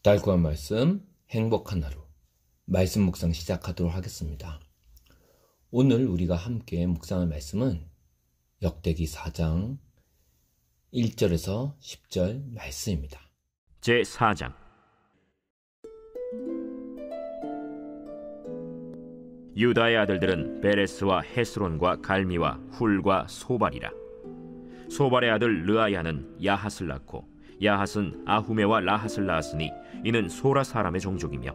달콤한 말씀, 행복한 하루. 말씀 묵상 시작하도록 하겠습니다. 오늘 우리가 함께 묵상할 말씀은 역대기 4장 1절에서 10절 말씀입니다. 제4장. 유다의 아들들은 베레스와 헤스론과 갈미와 훌과 소발이라. 소발의 아들 르아야는 야핫을 낳고 야핫은 아후메와 라핫을 낳았으니 이는 소라 사람의 종족이며,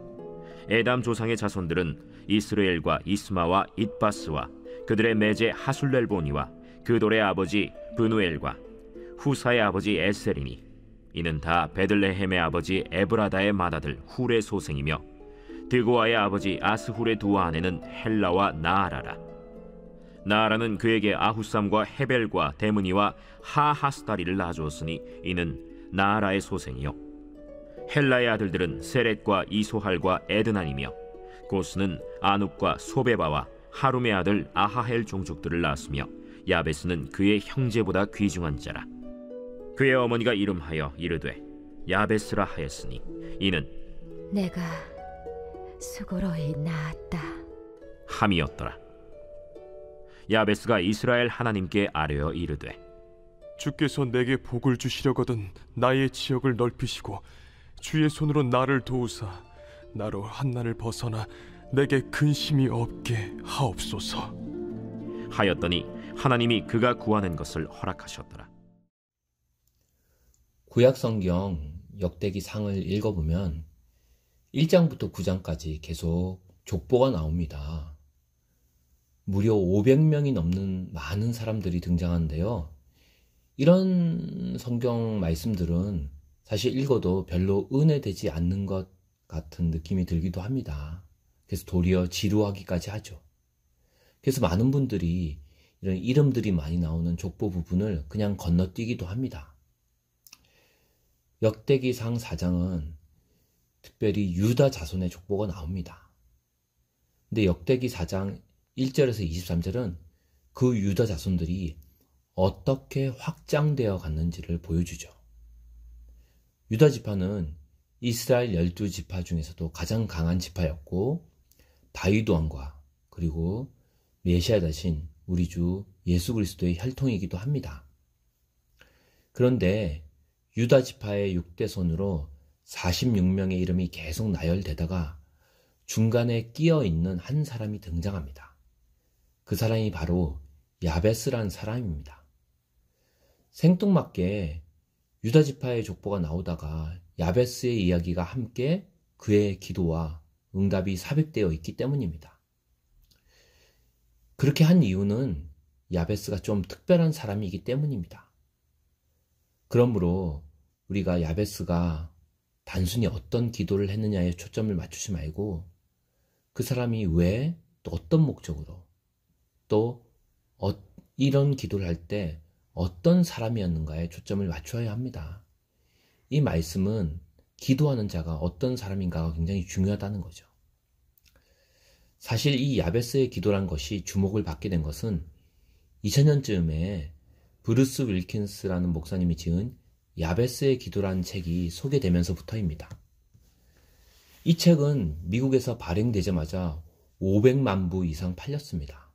에담 조상의 자손들은 이스라엘과 이스마와 잇바스와 그들의 매제 하술렐보니와 그돌의 아버지 브누엘과 후사의 아버지 에셀이니 이는 다 베들레헴의 아버지 에브라다의 맏아들 훌의 소생이며, 드고아의 아버지 아스훌의 두 아내는 헬라와 나아라라. 나아라는 그에게 아후삼과 헤벨과 데므니와 하하스다리를 낳아주었으니 이는 나아라의 소생이요, 헬라의 아들들은 세렛과 이소할과 에드난이며, 고스는 아눕과 소베바와 하룸의 아들 아하헬 종족들을 낳았으며, 야베스는 그의 형제보다 귀중한 자라. 그의 어머니가 이름하여 이르되 야베스라 하였으니 이는 내가 수고로이 낳았다 함이었더라. 야베스가 이스라엘 하나님께 아뢰어 이르되, 주께서 내게 복을 주시려거든 나의 지역을 넓히시고 주의 손으로 나를 도우사 나로 한난을 벗어나 내게 근심이 없게 하옵소서 하였더니 하나님이 그가 구하는 것을 허락하셨더라. 구약성경 역대기 상을 읽어보면 1장부터 9장까지 계속 족보가 나옵니다. 무려 500명이 넘는 많은 사람들이 등장하는데요. 이런 성경 말씀들은 사실 읽어도 별로 은혜되지 않는 것 같은 느낌이 들기도 합니다. 그래서 도리어 지루하기까지 하죠. 그래서 많은 분들이 이런 이름들이 많이 나오는 족보 부분을 그냥 건너뛰기도 합니다. 역대기상 4장은 특별히 유다 자손의 족보가 나옵니다. 근데 역대기 4장 1절에서 23절은 그 유다 자손들이 어떻게 확장되어 갔는지를 보여주죠. 유다 지파는 이스라엘 12지파 중에서도 가장 강한 지파였고, 다윗 왕과 그리고 메시아 대신 우리 주 예수 그리스도의 혈통이기도 합니다. 그런데 유다 지파의 6대손으로 46명의 이름이 계속 나열되다가 중간에 끼어 있는 한 사람이 등장합니다. 그 사람이 바로 야베스라는 사람입니다. 생뚱맞게 유다 지파의 족보가 나오다가 야베스의 이야기가 함께 그의 기도와 응답이 삽입되어 있기 때문입니다. 그렇게 한 이유는 야베스가 좀 특별한 사람이기 때문입니다. 그러므로 우리가 야베스가 단순히 어떤 기도를 했느냐에 초점을 맞추지 말고 그 사람이 왜, 또 어떤 목적으로, 또 이런 기도를 할 때 어떤 사람이었는가에 초점을 맞춰야 합니다. 이 말씀은 기도하는 자가 어떤 사람인가가 굉장히 중요하다는 거죠. 사실 이 야베스의 기도란 것이 주목을 받게 된 것은 2000년쯤에 브루스 윌킨스라는 목사님이 지은 야베스의 기도라는 책이 소개되면서부터입니다. 이 책은 미국에서 발행되자마자 500만 부 이상 팔렸습니다.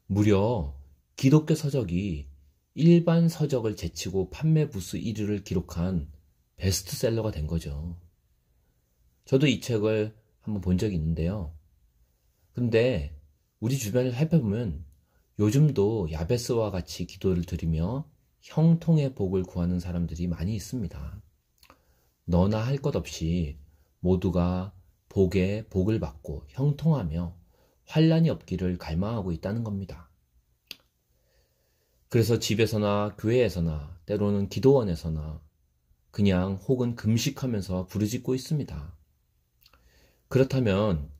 무려 기독교 서적이 일반 서적을 제치고 판매 부수 1위를 기록한 베스트셀러가 된 거죠. 저도 이 책을 한번 본 적이 있는데요. 근데 우리 주변을 살펴보면 요즘도 야베스와 같이 기도를 드리며 형통의 복을 구하는 사람들이 많이 있습니다. 너나 할 것 없이 모두가 복에 복을 받고 형통하며 환난이 없기를 갈망하고 있다는 겁니다. 그래서 집에서나 교회에서나 때로는 기도원에서나 그냥 혹은 금식하면서 부르짖고 있습니다. 그렇다면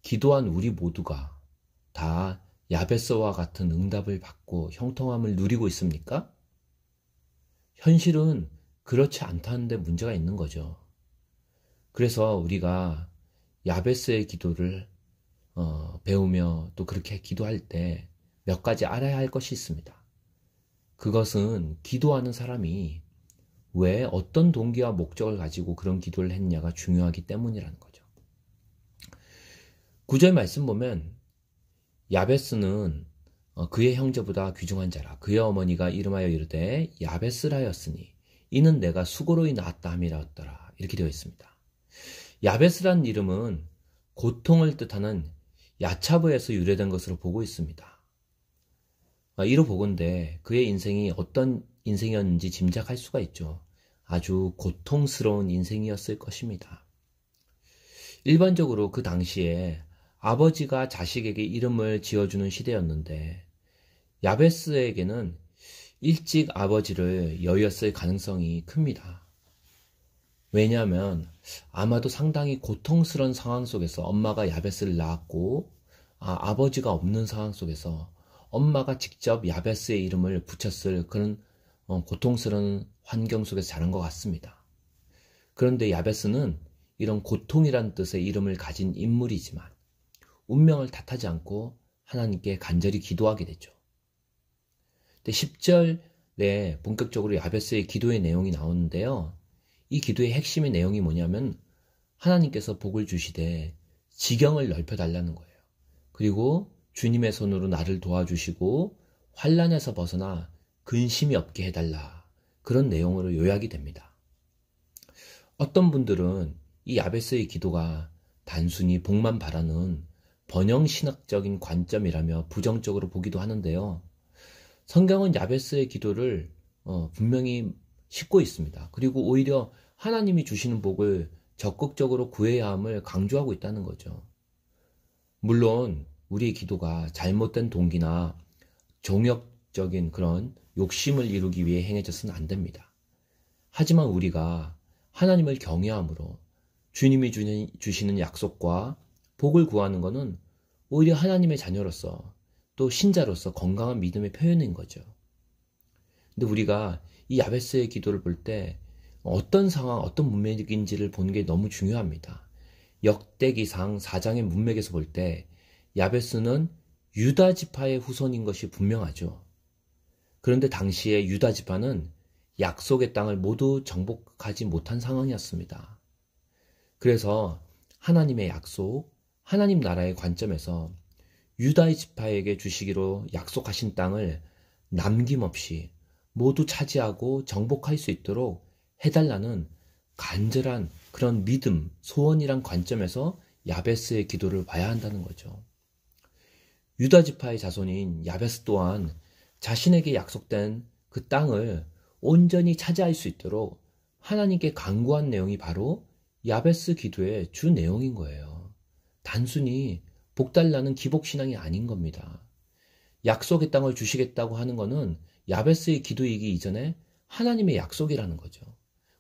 기도한 우리 모두가 다 야베스와 같은 응답을 받고 형통함을 누리고 있습니까? 현실은 그렇지 않다는 데 문제가 있는 거죠. 그래서 우리가 야베스의 기도를 배우며 또 그렇게 기도할 때 몇 가지 알아야 할 것이 있습니다. 그것은 기도하는 사람이 왜 어떤 동기와 목적을 가지고 그런 기도를 했냐가 중요하기 때문이라는 거죠. 9절 말씀 보면 야베스는 그의 형제보다 귀중한 자라. 그의 어머니가 이름하여 이르되 야베스라였으니 이는 내가 수고로이 낳았다 함이라였더라. 이렇게 되어 있습니다. 야베스라는 이름은 고통을 뜻하는 야차브에서 유래된 것으로 보고 있습니다. 이로 보건대 그의 인생이 어떤 인생이었는지 짐작할 수가 있죠. 아주 고통스러운 인생이었을 것입니다. 일반적으로 그 당시에 아버지가 자식에게 이름을 지어주는 시대였는데 야베스에게는 일찍 아버지를 여의었을 가능성이 큽니다. 왜냐하면 아마도 상당히 고통스러운 상황 속에서 엄마가 야베스를 낳았고 아버지가 없는 상황 속에서 엄마가 직접 야베스의 이름을 붙였을 그런 고통스러운 환경 속에서 자란 것 같습니다. 그런데 야베스는 이런 고통이란 뜻의 이름을 가진 인물이지만 운명을 탓하지 않고 하나님께 간절히 기도하게 되죠. 10절에 본격적으로 야베스의 기도의 내용이 나오는데요. 이 기도의 핵심의 내용이 뭐냐면 하나님께서 복을 주시되 지경을 넓혀달라는 거예요. 그리고 주님의 손으로 나를 도와주시고 환난에서 벗어나 근심이 없게 해달라. 그런 내용으로 요약이 됩니다. 어떤 분들은 이 야베스의 기도가 단순히 복만 바라는 번영신학적인 관점이라며 부정적으로 보기도 하는데요. 성경은 야베스의 기도를 분명히 싣고 있습니다. 그리고 오히려 하나님이 주시는 복을 적극적으로 구해야 함을 강조하고 있다는 거죠. 물론 우리의 기도가 잘못된 동기나 종역적인 그런 욕심을 이루기 위해 행해져서는 안 됩니다. 하지만 우리가 하나님을 경외함으로 주님이 주시는 약속과 복을 구하는 것은 오히려 하나님의 자녀로서 또 신자로서 건강한 믿음의 표현인 거죠. 근데 우리가 이 야베스의 기도를 볼 때 어떤 상황, 어떤 문맥인지를 보는 게 너무 중요합니다. 역대기상 4장의 문맥에서 볼 때 야베스는 유다 지파의 후손인 것이 분명하죠. 그런데 당시에 유다 지파는 약속의 땅을 모두 정복하지 못한 상황이었습니다. 그래서 하나님의 약속, 하나님 나라의 관점에서 유다의 지파에게 주시기로 약속하신 땅을 남김없이 모두 차지하고 정복할 수 있도록 해달라는 간절한 그런 믿음, 소원이란 관점에서 야베스의 기도를 봐야 한다는 거죠. 유다 지파의 자손인 야베스 또한 자신에게 약속된 그 땅을 온전히 차지할 수 있도록 하나님께 간구한 내용이 바로 야베스 기도의 주 내용인 거예요. 단순히 복달라는 기복신앙이 아닌 겁니다. 약속의 땅을 주시겠다고 하는 것은 야베스의 기도이기 이전에 하나님의 약속이라는 거죠.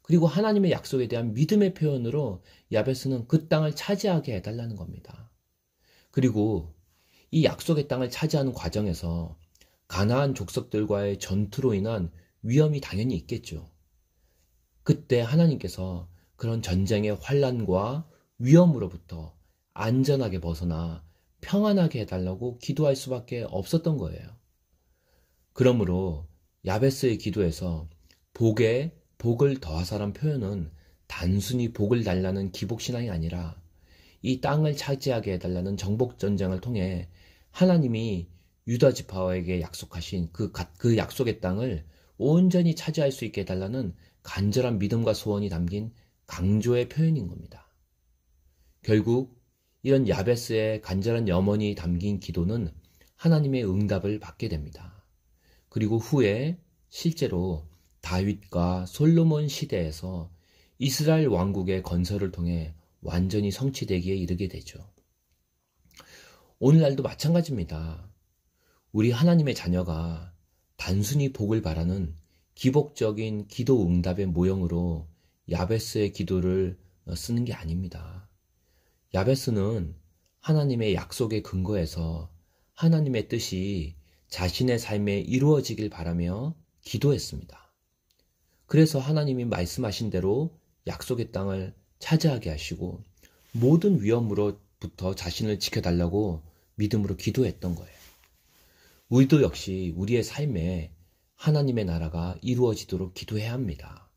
그리고 하나님의 약속에 대한 믿음의 표현으로 야베스는 그 땅을 차지하게 해달라는 겁니다. 그리고 이 약속의 땅을 차지하는 과정에서 가나안 족속들과의 전투로 인한 위험이 당연히 있겠죠. 그때 하나님께서 그런 전쟁의 환난과 위험으로부터 안전하게 벗어나 평안하게 해달라고 기도할 수밖에 없었던 거예요. 그러므로 야베스의 기도에서 복에 복을 더하사란 표현은 단순히 복을 달라는 기복신앙이 아니라 이 땅을 차지하게 해달라는 정복전쟁을 통해 하나님이 유다 지파에게 약속하신 그 약속의 땅을 온전히 차지할 수 있게 해달라는 간절한 믿음과 소원이 담긴 강조의 표현인 겁니다. 결국 이런 야베스의 간절한 염원이 담긴 기도는 하나님의 응답을 받게 됩니다. 그리고 후에 실제로 다윗과 솔로몬 시대에서 이스라엘 왕국의 건설을 통해 완전히 성취되기에 이르게 되죠. 오늘날도 마찬가지입니다. 우리 하나님의 자녀가 단순히 복을 바라는 기복적인 기도 응답의 모형으로 야베스의 기도를 쓰는 게 아닙니다. 야베스는 하나님의 약속에 근거해서 하나님의 뜻이 자신의 삶에 이루어지길 바라며 기도했습니다. 그래서 하나님이 말씀하신 대로 약속의 땅을 차지하게 하시고 모든 위험으로부터 자신을 지켜달라고 믿음으로 기도했던 거예요. 우리도 역시 우리의 삶에 하나님의 나라가 이루어지도록 기도해야 합니다.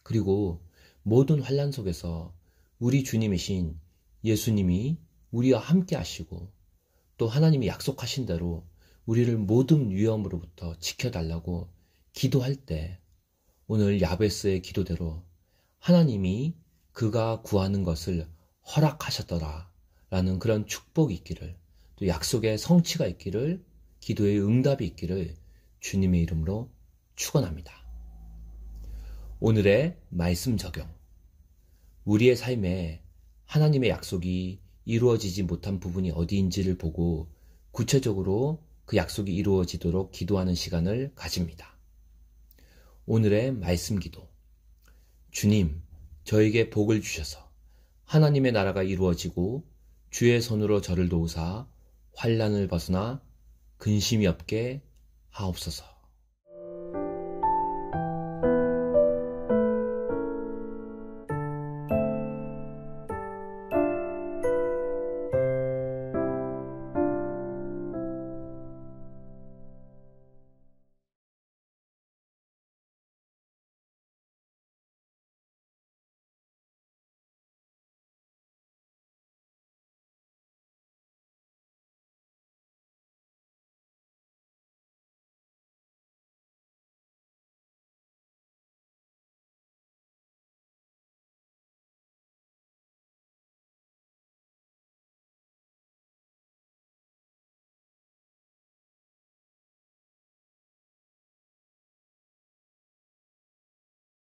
그리고 모든 환난 속에서 우리 주님이신 예수님이 우리와 함께 하시고 또 하나님이 약속하신 대로 우리를 모든 위험으로부터 지켜달라고 기도할 때 오늘 야베스의 기도대로 하나님이 그가 구하는 것을 허락하셨더라 라는 그런 축복이 있기를, 또 약속의 성취가 있기를, 기도의 응답이 있기를 주님의 이름으로 축원합니다. 오늘의 말씀 적용. 우리의 삶에 하나님의 약속이 이루어지지 못한 부분이 어디인지를 보고 구체적으로 그 약속이 이루어지도록 기도하는 시간을 가집니다. 오늘의 말씀 기도. 주님, 저에게 복을 주셔서 하나님의 나라가 이루어지고 주의 손으로 저를 도우사 환난을 벗어나 근심이 없게 하옵소서.